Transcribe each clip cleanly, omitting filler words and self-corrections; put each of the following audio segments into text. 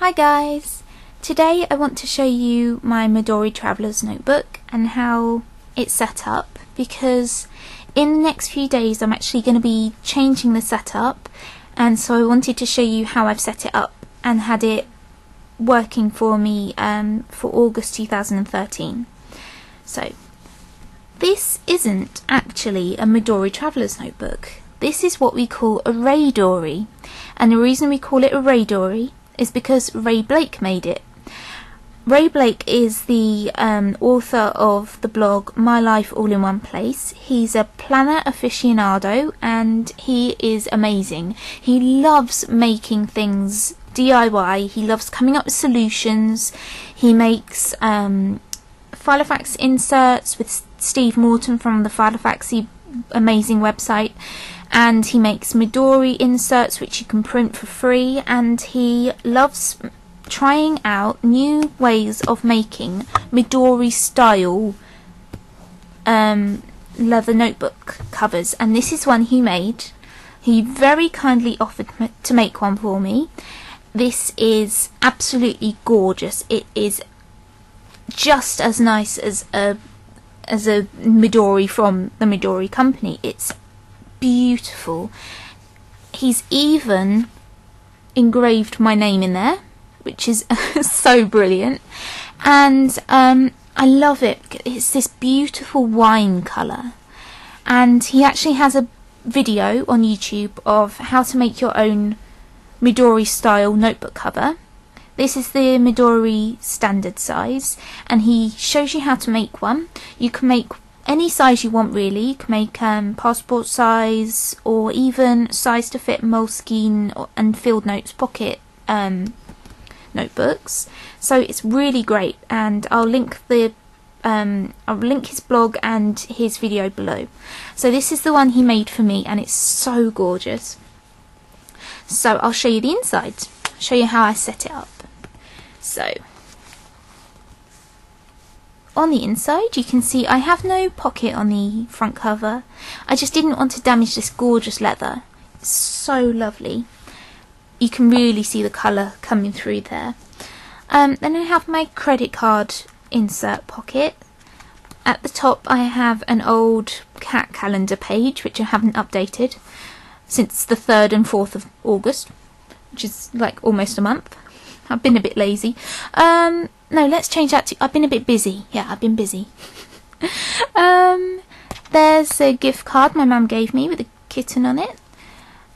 Hi guys! Today I want to show you my Midori Traveller's Notebook and how it's set up, because in the next few days I'm actually going to be changing the setup, and so I wanted to show you how I've set it up and had it working for me for August 2013. So this isn't actually a Midori Traveller's Notebook. This is what we call a Raydori, and the reason we call it a Raydori is because Ray Blake made it. Ray Blake is the author of the blog My Life All in One Place. He's a planner aficionado and he is amazing. He loves making things DIY. He loves coming up with solutions. He makes Filofax inserts with Steve Morton from the Filofaxy amazing website, and he makes Midori inserts which you can print for free, and he loves trying out new ways of making Midori style leather notebook covers, and this is one he made. He very kindly offered to make one for me. This is absolutely gorgeous. It is just as nice as a Midori from the Midori company. It's beautiful. He's even engraved my name in there, which is so brilliant, and I love it. It's this beautiful wine colour, and he actually has a video on YouTube of how to make your own Midori style notebook cover. This is the Midori standard size, and he shows you how to make one. You can make any size you want, really. You can make passport size, or even size to fit Moleskine and Field Notes pocket notebooks. So it's really great, and I'll link his blog and his video below. So this is the one he made for me, and it's so gorgeous. So I'll show you the inside, show you how I set it up. So on the inside you can see I have no pocket on the front cover. I just didn't want to damage this gorgeous leather. It's so lovely. You can really see the colour coming through there. Then I have my credit card insert pocket. At the top I have an old cat calendar page which I haven't updated since the 3rd and 4th of August, which is like almost a month. I've been a bit lazy. No, let's change that to I've been a bit busy. Yeah, I've been busy. There's a gift card my mum gave me with a kitten on it.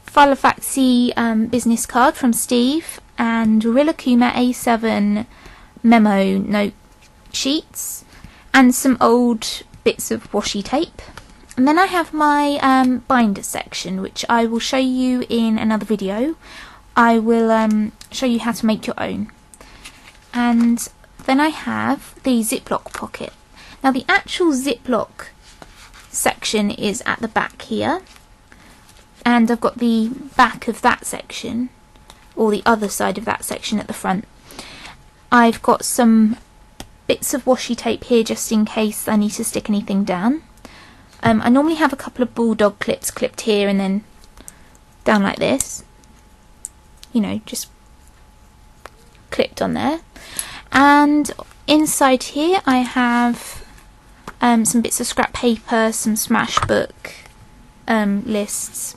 Filofaxy business card from Steve, and Rilakkuma A7 memo note sheets, and some old bits of washi tape. And then I have my binder section, which I will show you in another video. I will show you how to make your own. And then I have the Ziploc pocket. Now the actual Ziploc section is at the back here, and I've got the back of that section, or the other side of that section, at the front. I've got some bits of washi tape here just in case I need to stick anything down. I normally have a couple of bulldog clips clipped here and then down like this, you know, just clipped on there. And inside here I have some bits of scrap paper, some smash book lists.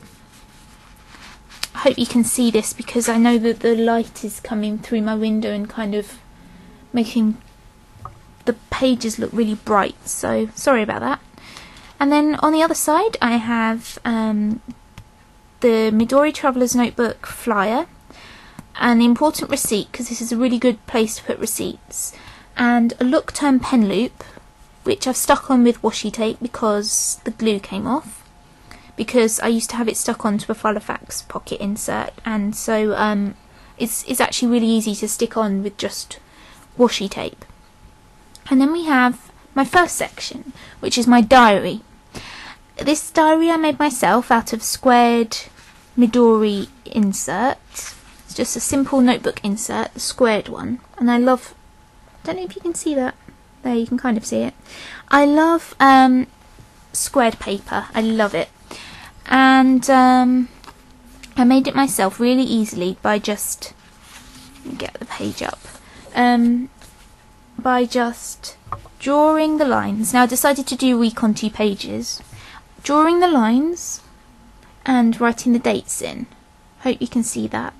I hope you can see this, because I know that the light is coming through my window and kind of making the pages look really bright, so sorry about that. And then on the other side I have the Midori Traveller's Notebook flyer, an important receipt, because this is a really good place to put receipts, and a look turn pen loop which I've stuck on with washi tape because the glue came off, because I used to have it stuck onto a Filofax pocket insert, and so it's actually really easy to stick on with just washi tape. And then we have my first section, which is my diary. This diary I made myself out of squared Midori inserts. It's just a simple notebook insert, the squared one, and I love, I don't know if you can see that, there you can kind of see it. I love squared paper, I love it, and I made it myself really easily by just get the page up by just drawing the lines. Now I decided to do a week on 2 pages, drawing the lines and writing the dates in. Hope you can see that.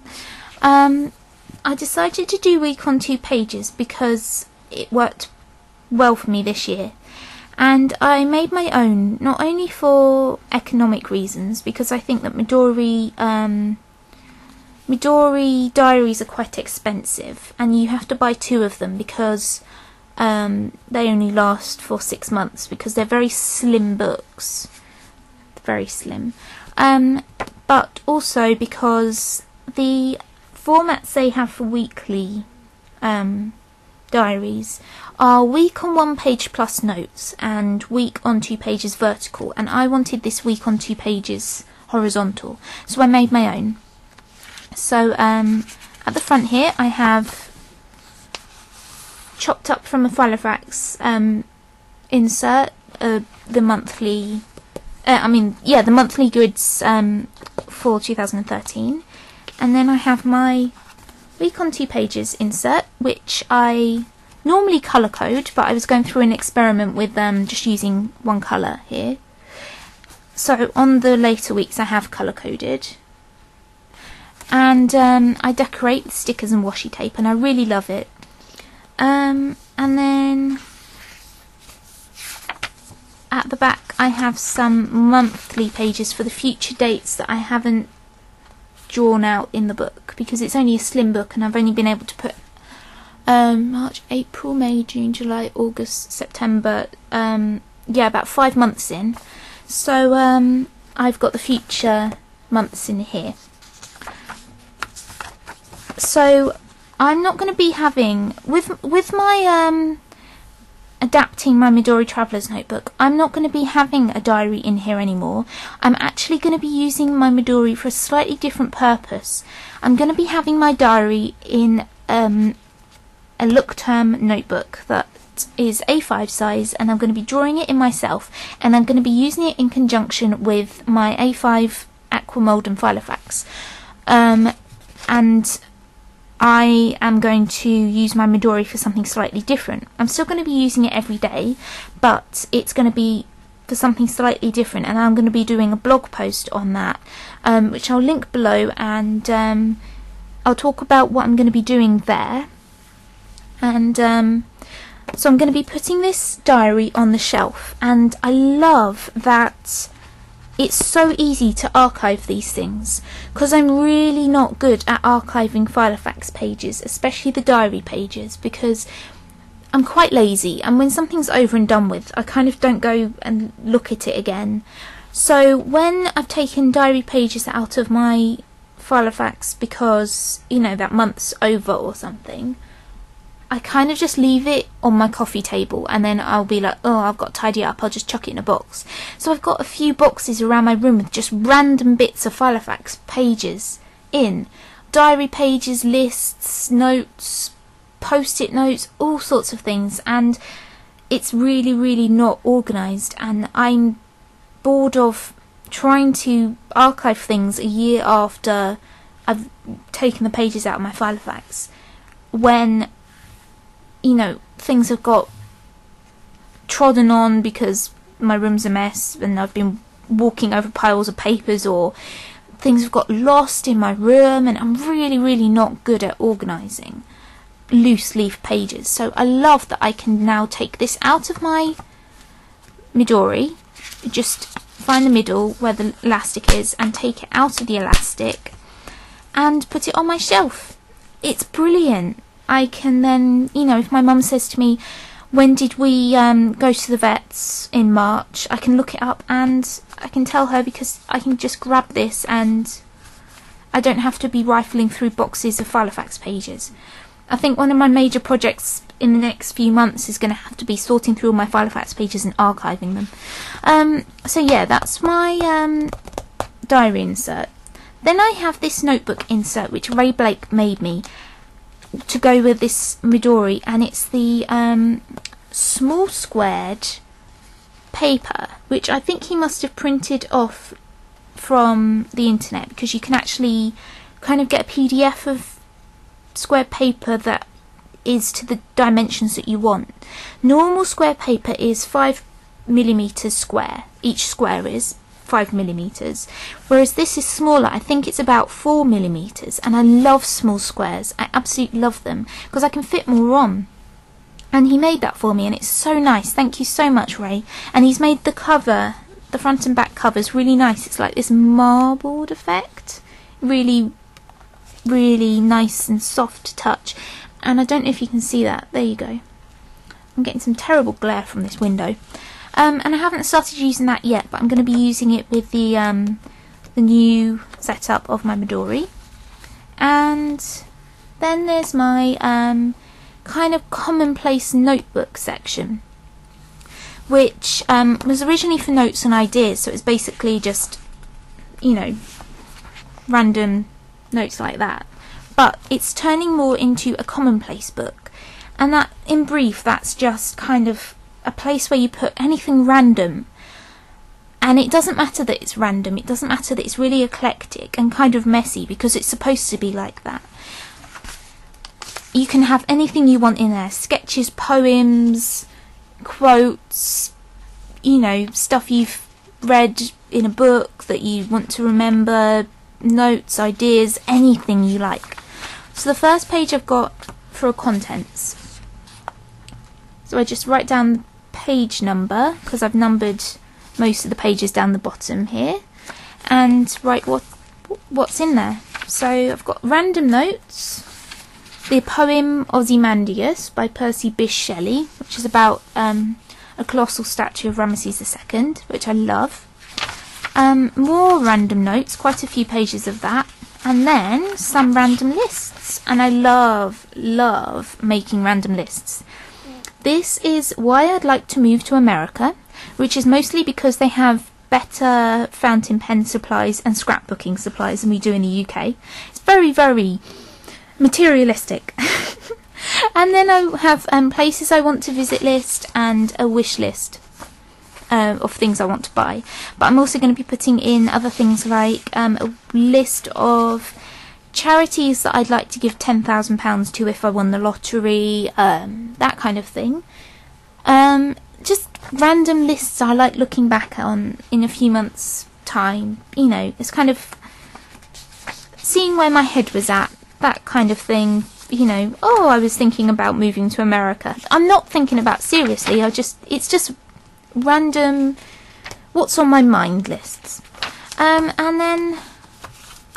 I decided to do a week on 2 pages because it worked well for me this year, and I made my own, not only for economic reasons, because I think that Midori diaries are quite expensive and you have to buy 2 of them because they only last for 6 months, because they're very slim books, very slim, but also because the formats they have for weekly diaries are week on 1 page plus notes and week on 2 pages vertical, and I wanted this week on 2 pages horizontal, so I made my own. So at the front here I have chopped up from a Filofax insert the monthly the monthly grids for 2013, and then I have my week on 2 pages insert, which I normally colour code, but I was going through an experiment with just using one colour here. So on the later weeks I have colour coded, and I decorate with stickers and washi tape, and I really love it. And then at the back I have some monthly pages for the future dates that I haven't drawn out in the book, because it's only a slim book and I've only been able to put March, April, May, June, July, August, September, about 5 months in. So I've got the future months in here. So I'm not going to be having, with my adapting my Midori Traveller's Notebook, I'm not going to be having a diary in here anymore. I'm actually going to be using my Midori for a slightly different purpose. I'm going to be having my diary in a look term notebook that is A5 size, and I'm going to be drawing it in myself, and I'm going to be using it in conjunction with my A5 Aquamold and Filofax. And I am going to use my Midori for something slightly different. I'm still going to be using it every day, but it's going to be for something slightly different, and I'm going to be doing a blog post on that, which I'll link below, and I'll talk about what I'm going to be doing there. And so I'm going to be putting this diary on the shelf, and I love that it's so easy to archive these things, because I'm really not good at archiving Filofax pages, especially the diary pages, because I'm quite lazy, and when something's over and done with, I kind of don't go and look at it again. So when I've taken diary pages out of my Filofax because, you know, that month's over or something, I kind of just leave it on my coffee table, and then I'll be like, oh, I've got to tidy it up, I'll just chuck it in a box. So I've got a few boxes around my room with just random bits of Filofax pages in. Diary pages, lists, notes, post-it notes, all sorts of things, and it's really, really not organised, and I'm bored of trying to archive things a year after I've taken the pages out of my Filofax, when, you know, things have got trodden on because my room's a mess and I've been walking over piles of papers, or things have got lost in my room, and I'm really, really not good at organising loose leaf pages. So I love that I can now take this out of my Midori, just find the middle where the elastic is and take it out of the elastic and put it on my shelf. It's brilliant. I can then, you know, if my mum says to me, when did we go to the vets in March, I can look it up and I can tell her, because I can just grab this and I don't have to be rifling through boxes of Filofax pages. I think one of my major projects in the next few months is going to have to be sorting through all my Filofax pages and archiving them. So yeah, that's my diary insert. Then I have this notebook insert which Ray Blake made me to go with this Midori, and it's the small squared paper, which I think he must have printed off from the internet, because you can actually kind of get a PDF of square paper that is to the dimensions that you want. Normal square paper is 5mm square. Each square is 5mm, whereas this is smaller. I think it's about 4mm, and I love small squares. I absolutely love them because I can fit more on. And he made that for me, and it's so nice. Thank you so much, Ray. And he's made the cover, the front and back covers, really nice. It's like this marbled effect, really nice and soft touch. And I don't know if you can see that. There you go. I'm getting some terrible glare from this window. And I haven't started using that yet, but I'm going to be using it with the new setup of my Midori. And then there's my kind of commonplace notebook section, which was originally for notes and ideas, so it's basically just, you know, random notes like that. But it's turning more into a commonplace book, and that, in brief, that's just kind of a place where you put anything random, and it doesn't matter that it's random, it doesn't matter that it's really eclectic and kind of messy, because it's supposed to be like that. You can have anything you want in there: sketches, poems, quotes, you know, stuff you've read in a book that you want to remember, notes, ideas, anything you like. So the first page I've got for contents, so I just write down the page number, because I've numbered most of the pages down the bottom here, and write what's in there. So I've got random notes, the poem Ozymandias by Percy Bysshe Shelley, which is about a colossal statue of Ramesses II, which I love. More random notes, quite a few pages of that, and then some random lists, and I love making random lists. This is why I'd like to move to America, which is mostly because they have better fountain pen supplies and scrapbooking supplies than we do in the UK. It's very materialistic. And then I have places I want to visit list and a wish list of things I want to buy. But I'm also going to be putting in other things like a list of charities that I'd like to give £10,000 to if I won the lottery, that kind of thing. Just random lists I like looking back on in a few months' time. You know, it's kind of seeing where my head was at, that kind of thing. You know, oh, I was thinking about moving to America. I'm not thinking about seriously. It's just random, what's on my mind lists. And then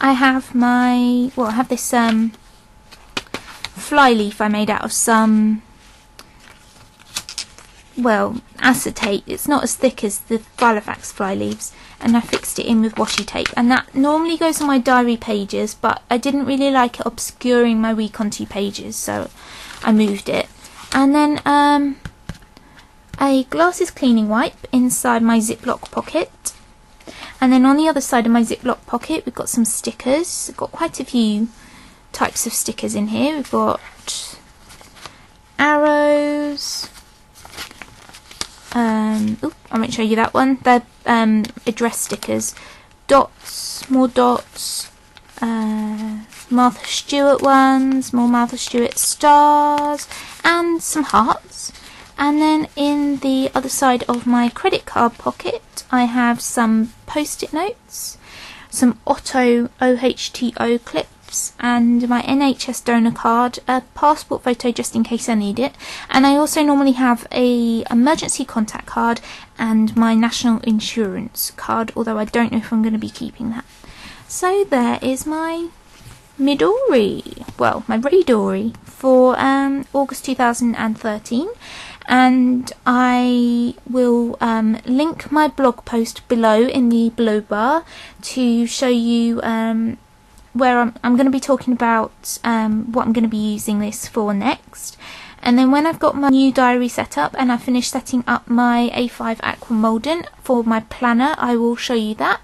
I have I have this fly leaf I made out of some, well, acetate. It's not as thick as the Filofax fly leaves, and I fixed it in with washi tape, and that normally goes on my diary pages, but I didn't really like it obscuring my week on 2 pages, so I moved it. And then a glasses cleaning wipe inside my Ziploc pocket, and then on the other side of my Ziploc pocket we've got some stickers. We've got quite a few types of stickers in here. We've got arrows, I won't show you that one. They're address stickers, dots, more dots, Martha Stewart ones, more Martha Stewart stars, and some hearts. And then in the other side of my credit card pocket I have some post-it notes, some Otto OHTO clips, and my NHS donor card, a passport photo just in case I need it, and I also normally have a emergency contact card and my national insurance card, although I don't know if I'm going to be keeping that. So there is my Midori, well, my Raydori for August 2013, and I will link my blog post below in the below bar to show you where I'm going to be talking about what I'm going to be using this for next. And then when I've got my new diary set up and I finish setting up my A5 Aqua Molden for my planner, I will show you that.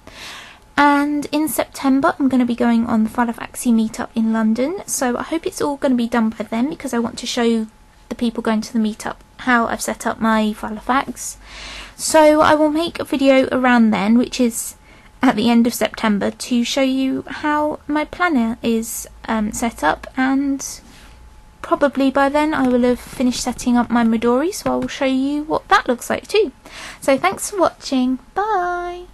And in September I'm going to be going on the Filofaxy meetup in London, so I hope it's all going to be done by then, because I want to show the people going to the meetup how I've set up my Filofax. So I will make a video around then, which is at the end of September, to show you how my planner is set up and probably by then I will have finished setting up my Midori, so I will show you what that looks like too. So thanks for watching. Bye!